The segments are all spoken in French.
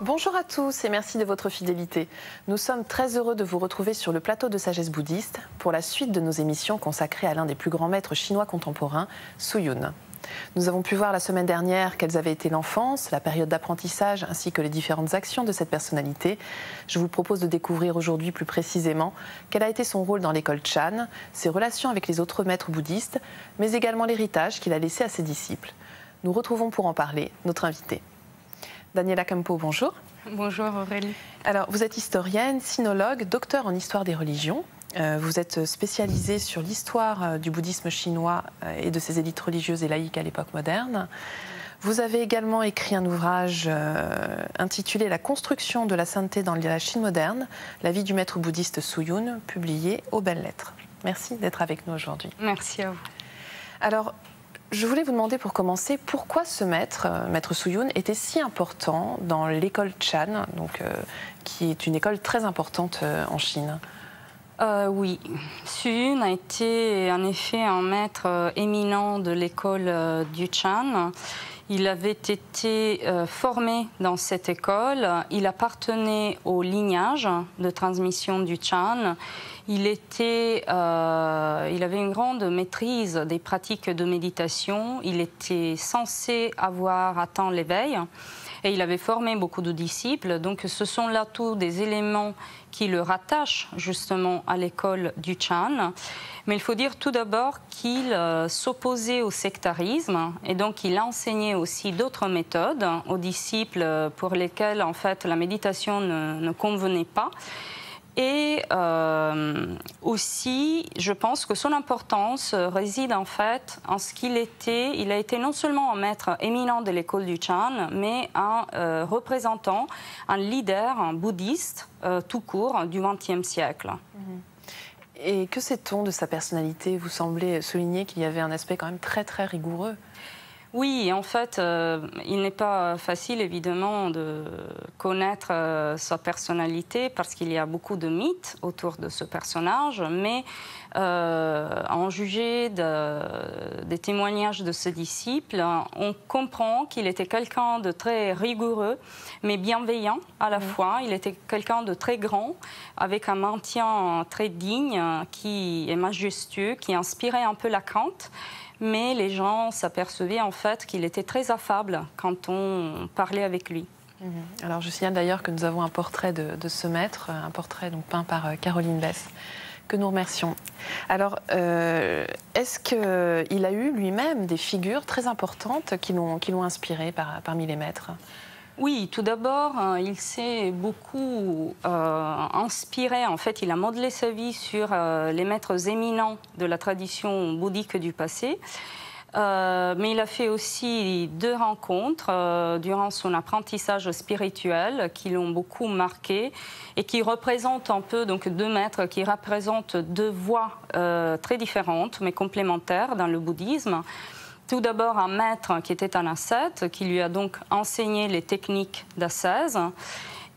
Bonjour à tous et merci de votre fidélité. Nous sommes très heureux de vous retrouver sur le plateau de Sagesse Bouddhiste pour la suite de nos émissions consacrées à l'un des plus grands maîtres chinois contemporains, Su Yun. Nous avons pu voir la semaine dernière quelles avaient été l'enfance, la période d'apprentissage ainsi que les différentes actions de cette personnalité. Je vous propose de découvrir aujourd'hui plus précisément quel a été son rôle dans l'école Chan, ses relations avec les autres maîtres bouddhistes, mais également l'héritage qu'il a laissé à ses disciples. Nous retrouvons pour en parler notre invité. Daniela Campo, bonjour. Bonjour Aurélie. Alors, vous êtes historienne, sinologue, docteur en histoire des religions. Vous êtes spécialisée sur l'histoire du bouddhisme chinois et de ses élites religieuses et laïques à l'époque moderne. Vous avez également écrit un ouvrage intitulé « La construction de la sainteté dans la Chine moderne, la vie du maître bouddhiste Su Yun », publié aux Belles Lettres. Merci d'être avec nous aujourd'hui. Merci à vous. Alors, je voulais vous demander pour commencer, pourquoi ce maître, maître Su Yun, était si important dans l'école Chan, qui est une école très importante en Chine? Oui, Su Yun a été en effet un maître éminent de l'école du Chan. Il avait été formé dans cette école, il appartenait au lignage de transmission du Chan. Il avait une grande maîtrise des pratiques de méditation, il était censé avoir atteint l'éveil et il avait formé beaucoup de disciples. Donc ce sont là tous des éléments qui le rattachent justement à l'école du Chan. Mais il faut dire tout d'abord qu'il s'opposait au sectarisme et donc il enseignait aussi d'autres méthodes aux disciples pour lesquels en fait la méditation ne convenait pas. Et aussi, je pense que son importance réside en fait en ce qu'il était. Il a été non seulement un maître éminent de l'école du Chan, mais un représentant, un leader, un bouddhiste tout court du XXe siècle. Et que sait-on de sa personnalité? Vous semblez souligner qu'il y avait un aspect quand même très très rigoureux. Oui, en fait, il n'est pas facile, évidemment, de connaître sa personnalité parce qu'il y a beaucoup de mythes autour de ce personnage, mais en juger des témoignages de ses disciples, on comprend qu'il était quelqu'un de très rigoureux, mais bienveillant à la fois. Il était quelqu'un de très grand, avec un maintien très digne, qui est majestueux, qui inspirait un peu la crainte. Mais les gens s'apercevaient en fait qu'il était très affable quand on parlait avec lui. Alors je signale d'ailleurs que nous avons un portrait de ce maître, un portrait donc peint par Caroline Bess, que nous remercions. Alors, est-ce qu'il a eu lui-même des figures très importantes qui l'ont inspiré parmi les maîtres ? Oui, tout d'abord, il s'est beaucoup inspiré, en fait, il a modelé sa vie sur les maîtres éminents de la tradition bouddhique du passé. Mais il a fait aussi 2 rencontres durant son apprentissage spirituel qui l'ont beaucoup marqué et qui représentent un peu, donc 2 maîtres qui représentent 2 voies très différentes mais complémentaires dans le bouddhisme. Tout d'abord un maître qui était un ascète, qui lui a donc enseigné les techniques d'ascèse.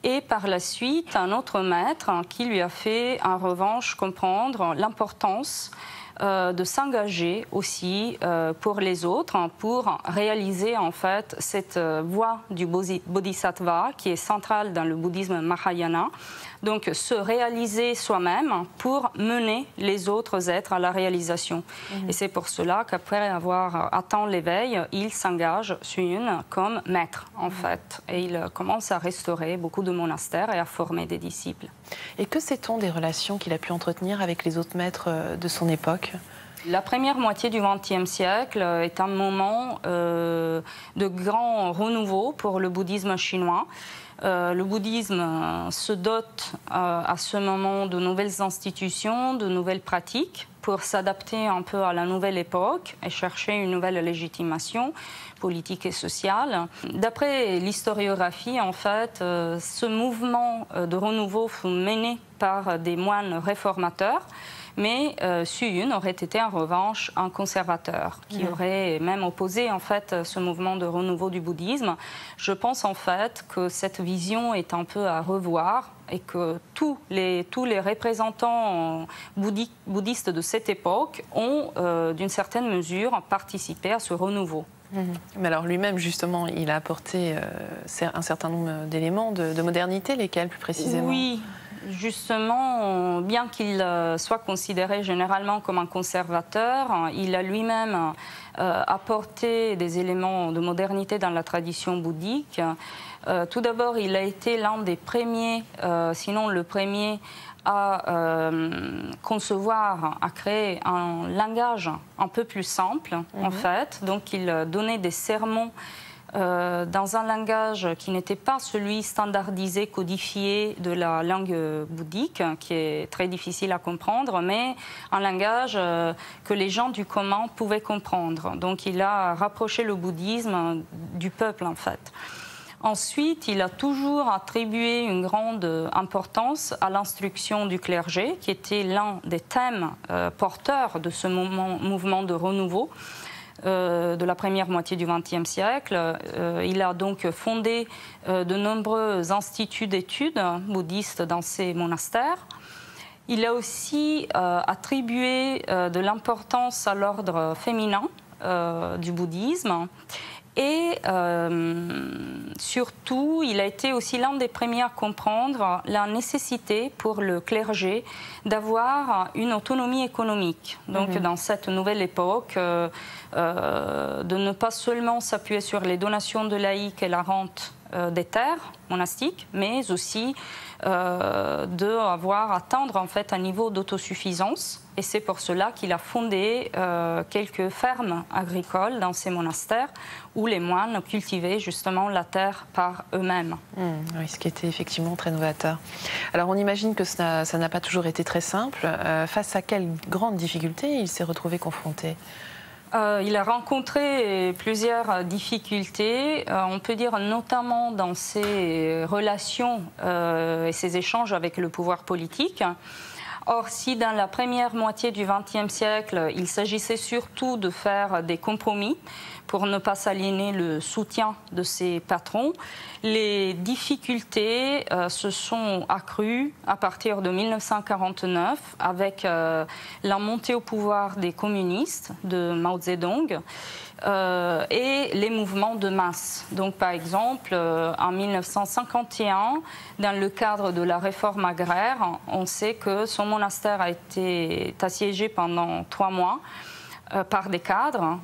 Et par la suite, un autre maître qui lui a fait en revanche comprendre l'importance de s'engager aussi pour les autres, pour réaliser en fait cette voie du bodhisattva qui est centrale dans le bouddhisme Mahayana. Donc se réaliser soi-même pour mener les autres êtres à la réalisation. Et c'est pour cela qu'après avoir atteint l'éveil, il s'engage Su Yun comme maître en fait. Et il commence à restaurer beaucoup de monastères et à former des disciples. Et que sait-on des relations qu'il a pu entretenir avec les autres maîtres de son époque ? La première moitié du XXe siècle est un moment de grand renouveau pour le bouddhisme chinois. Le bouddhisme se dote à ce moment de nouvelles institutions, de nouvelles pratiques pour s'adapter un peu à la nouvelle époque et chercher une nouvelle légitimation politique et sociale. D'après l'historiographie, en fait, ce mouvement de renouveau fut mené par des moines réformateurs. Mais Su Yun aurait été en revanche un conservateur qui aurait même opposé en fait ce mouvement de renouveau du bouddhisme. Je pense en fait que cette vision est un peu à revoir et que tous les représentants bouddhistes de cette époque ont d'une certaine mesure participé à ce renouveau. Mais alors lui-même, justement, il a apporté un certain nombre d'éléments de modernité, lesquels plus précisément? Oui, justement, bien qu'il soit considéré généralement comme un conservateur, il a lui-même apporté des éléments de modernité dans la tradition bouddhique. Tout d'abord, il a été l'un des premiers, sinon le premier, à concevoir, à créer un langage un peu plus simple, en fait. Donc, il donnait des sermons dans un langage qui n'était pas celui standardisé, codifié de la langue bouddhique, qui est très difficile à comprendre, mais un langage que les gens du commun pouvaient comprendre. Donc, il a rapproché le bouddhisme du peuple, en fait. Ensuite, il a toujours attribué une grande importance à l'instruction du clergé, qui était l'un des thèmes porteurs de ce mouvement de renouveau de la première moitié du XXe siècle. Il a donc fondé de nombreux instituts d'études bouddhistes dans ses monastères. Il a aussi attribué de l'importance à l'ordre féminin du bouddhisme. Et surtout, il a été aussi l'un des premiers à comprendre la nécessité pour le clergé d'avoir une autonomie économique. Donc, dans cette nouvelle époque, de ne pas seulement s'appuyer sur les donations de laïcs et la rente des terres monastiques, mais aussi atteindre en fait un niveau d'autosuffisance. Et c'est pour cela qu'il a fondé quelques fermes agricoles dans ces monastères où les moines cultivaient justement la terre par eux-mêmes. Oui, ce qui était effectivement très novateur. Alors on imagine que ça n'a pas toujours été très simple. Face à quelles grandes difficultés il s'est retrouvé confronté? Il a rencontré plusieurs difficultés, on peut dire notamment dans ses relations et ses échanges avec le pouvoir politique. Or, si dans la première moitié du XXe siècle, il s'agissait surtout de faire des compromis pour ne pas s'aliéner le soutien de ses patrons, les difficultés se sont accrues à partir de 1949 avec la montée au pouvoir des communistes de Mao Zedong et les mouvements de masse. Donc, par exemple, en 1951, dans le cadre de la réforme agraire, on sait que son monastère a été assiégé pendant 3 mois par des cadres.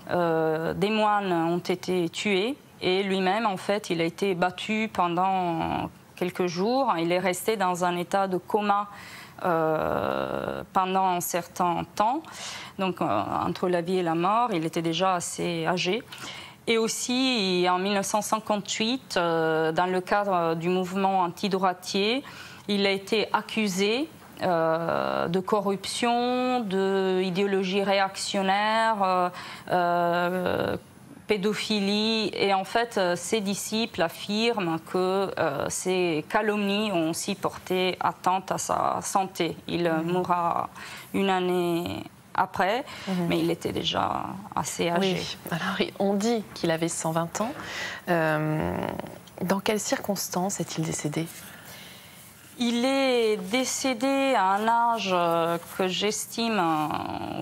Des moines ont été tués et lui-même, en fait, il a été battu pendant quelques jours. Il est resté dans un état de coma pendant un certain temps. Donc, entre la vie et la mort, il était déjà assez âgé. Et aussi, en 1958, dans le cadre du mouvement antidroitier, il a été accusé de corruption, d'idéologie réactionnaire, pédophilie. Et en fait, ses disciples affirment que ces calomnies ont aussi porté atteinte à sa santé. Il mourra une année après, mais il était déjà assez âgé. Oui. Alors, on dit qu'il avait 120 ans. Dans quelles circonstances est-il décédé ? Il est décédé à un âge que j'estime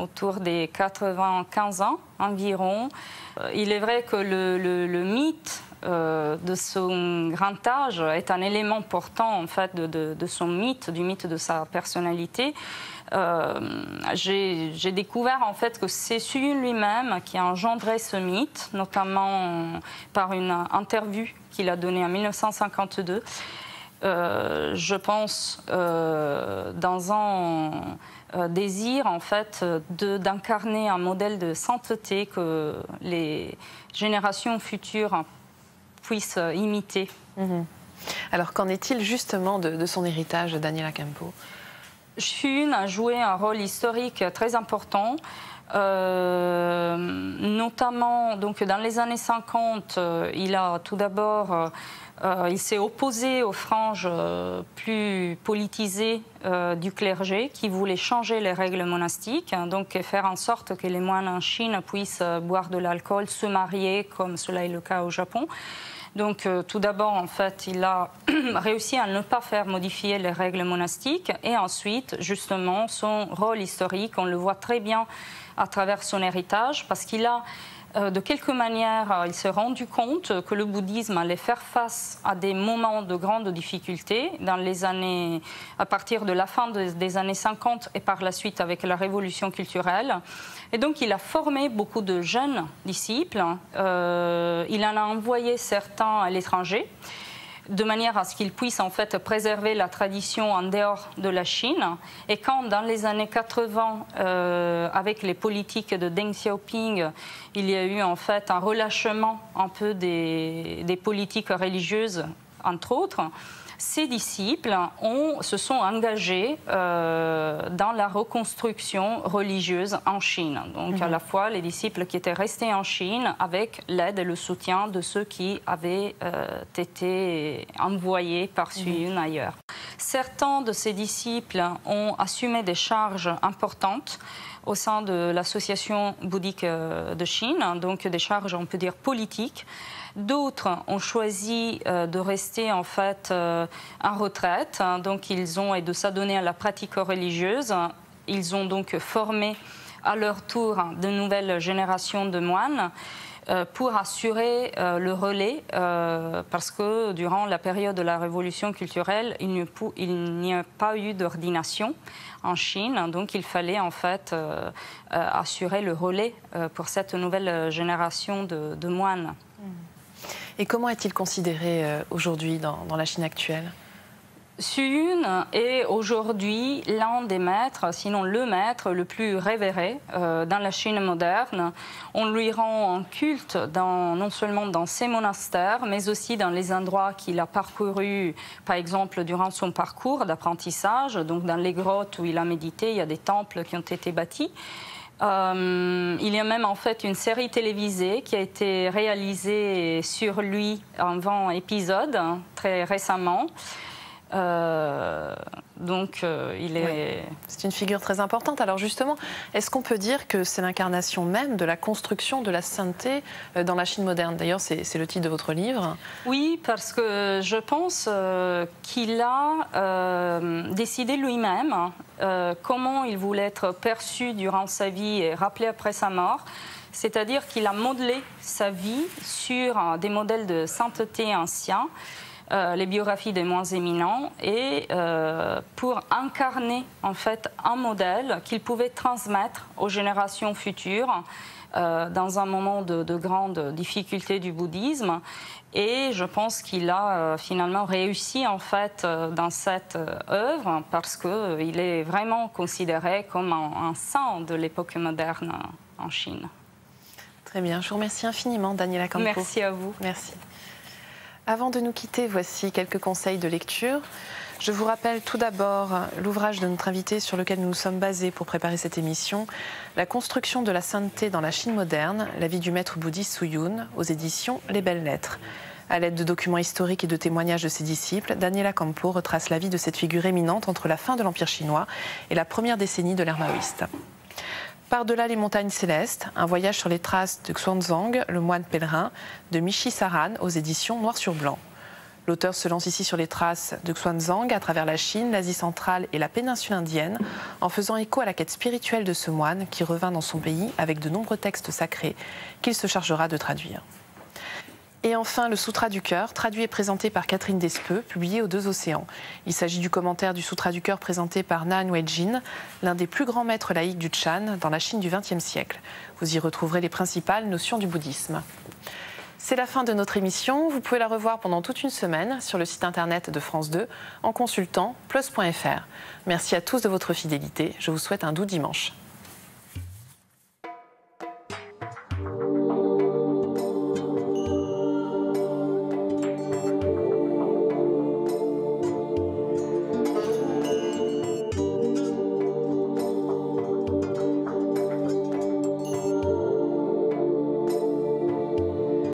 autour des 95 ans environ. Il est vrai que le mythe de son grand âge est un élément portant en fait de son mythe, du mythe de sa personnalité. J'ai découvert en fait que c'est Suyun lui-même qui a engendré ce mythe, notamment par une interview qu'il a donnée en 1952. Je pense dans un désir en fait d'incarner un modèle de sainteté que les générations futures puissent imiter. Alors qu'en est-il justement de son héritage, Daniela Campo? Suyun a joué un rôle historique très important. Notamment donc, dans les années 50, il a tout d'abord il s'est opposé aux franges plus politisées du clergé qui voulaient changer les règles monastiques, donc faire en sorte que les moines en Chine puissent boire de l'alcool, se marier comme cela est le cas au Japon. Donc tout d'abord, en fait, il a réussi à ne pas faire modifier les règles monastiques et ensuite, justement, son rôle historique, on le voit très bien à travers son héritage parce qu'il a De quelque manière, il s'est rendu compte que le bouddhisme allait faire face à des moments de grande difficulté à partir de la fin des années 50 et par la suite avec la révolution culturelle. Et donc il a formé beaucoup de jeunes disciples, il en a envoyé certains à l'étranger, de manière à ce qu'ils puissent en fait préserver la tradition en dehors de la Chine. Et quand dans les années 80, avec les politiques de Deng Xiaoping, il y a eu en fait un relâchement un peu des politiques religieuses, entre autres, ces disciples se sont engagés dans la reconstruction religieuse en Chine. Donc à la fois les disciples qui étaient restés en Chine avec l'aide et le soutien de ceux qui avaient été envoyés par Suyun ailleurs. Certains de ces disciples ont assumé des charges importantes au sein de l'association bouddhique de Chine, donc des charges, on peut dire, politiques. D'autres ont choisi de rester en fait en retraite, donc et de s'adonner à la pratique religieuse. Ils ont donc formé à leur tour de nouvelles générations de moines pour assurer le relais, parce que durant la période de la révolution culturelle, il n'y a pas eu d'ordination en Chine, donc il fallait en fait assurer le relais pour cette nouvelle génération de moines. Et comment est-il considéré aujourd'hui dans la Chine actuelle ? Suyun est aujourd'hui l'un des maîtres, sinon le maître le plus révéré dans la Chine moderne. On lui rend un culte non seulement dans ses monastères, mais aussi dans les endroits qu'il a parcourus, par exemple durant son parcours d'apprentissage. Donc dans les grottes où il a médité, il y a des temples qui ont été bâtis. Il y a même en fait une série télévisée qui a été réalisée sur lui en 20 épisodes très récemment. Il est... Oui. C'est une figure très importante. Alors justement, est-ce qu'on peut dire que c'est l'incarnation même de la construction de la sainteté dans la Chine moderne? D'ailleurs, c'est le titre de votre livre. Oui, parce que je pense qu'il a décidé lui-même comment il voulait être perçu durant sa vie et rappelé après sa mort. C'est-à-dire qu'il a modelé sa vie sur des modèles de sainteté anciens, les biographies des moines éminents, et pour incarner en fait un modèle qu'il pouvait transmettre aux générations futures dans un moment de grande difficulté du bouddhisme. Et je pense qu'il a finalement réussi en fait dans cette œuvre, parce qu'il est vraiment considéré comme un saint de l'époque moderne en Chine. Très bien, je vous remercie infiniment, Daniela Campo. Merci à vous. Merci. Avant de nous quitter, voici quelques conseils de lecture. Je vous rappelle tout d'abord l'ouvrage de notre invité sur lequel nous nous sommes basés pour préparer cette émission, La construction de la sainteté dans la Chine moderne, la vie du maître bouddhiste Suyun, aux éditions Les Belles Lettres. À l'aide de documents historiques et de témoignages de ses disciples, Daniela Campo retrace la vie de cette figure éminente entre la fin de l'Empire chinois et la première décennie de l'ère maoïste. Par-delà les montagnes célestes, un voyage sur les traces de Xuanzang, le moine pèlerin, de Michi Saran aux éditions Noir sur Blanc. L'auteur se lance ici sur les traces de Xuanzang à travers la Chine, l'Asie centrale et la péninsule indienne, en faisant écho à la quête spirituelle de ce moine qui revint dans son pays avec de nombreux textes sacrés qu'il se chargera de traduire. Et enfin, le Sutra du Cœur, traduit et présenté par Catherine Despeux, publié aux Deux Océans. Il s'agit du commentaire du Sutra du Cœur présenté par Nan Weijin, l'un des plus grands maîtres laïcs du Chan dans la Chine du XXe siècle. Vous y retrouverez les principales notions du bouddhisme. C'est la fin de notre émission. Vous pouvez la revoir pendant toute une semaine sur le site internet de France 2 en consultant plus.fr. Merci à tous de votre fidélité. Je vous souhaite un doux dimanche.